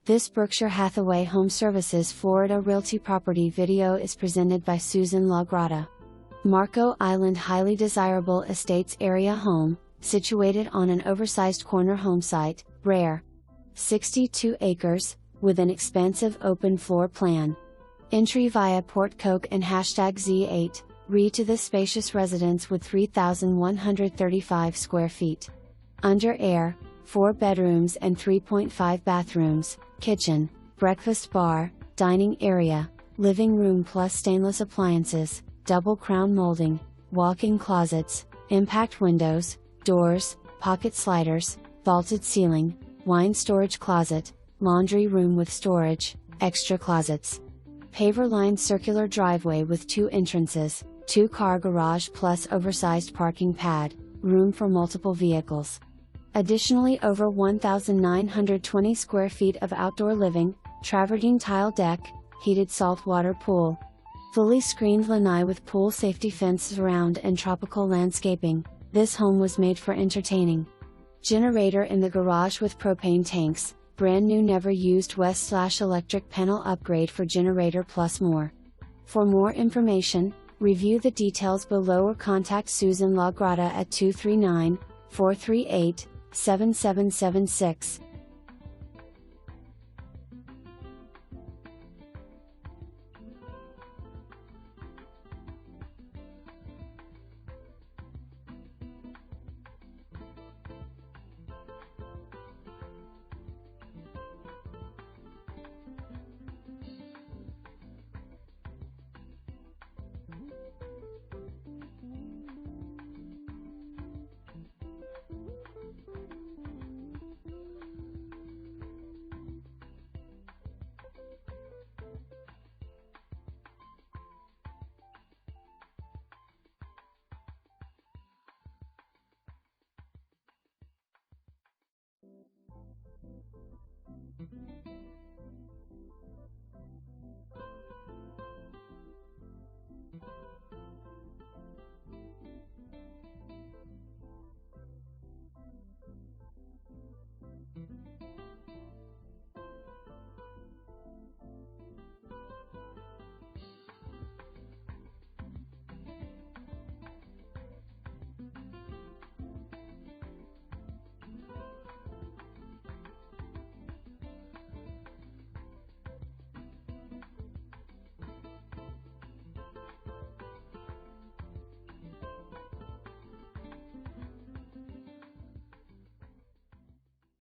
This Berkshire Hathaway HomeServices Florida Realty property video is presented by Susan LaGrotta. Marco Island highly desirable estates area home, situated on an oversized corner homesite, rare. 62 acres, with an expansive open floor plan. Entry via porte coch and #Z8, re to this spacious residence with 3,135 square feet. Under air, 4 bedrooms and 3.5 bathrooms, kitchen, breakfast bar, dining area, living room plus stainless appliances, double crown molding, walk-in closets, impact windows, doors, pocket sliders, vaulted ceiling, wine storage closet, laundry room with storage, extra closets. Paver lined circular driveway with 2 entrances, 2-car garage plus oversized parking pad, room for multiple vehicles. Additionally, over 1,920 square feet of outdoor living, travertine tile deck, heated saltwater pool. Fully screened lanai with pool safety fences around and tropical landscaping. This home was made for entertaining. Generator in the garage with propane tanks, brand new never used west/electric panel upgrade for generator plus more. For more information, review the details below or contact Susan LaGrotta at 239-438-7776.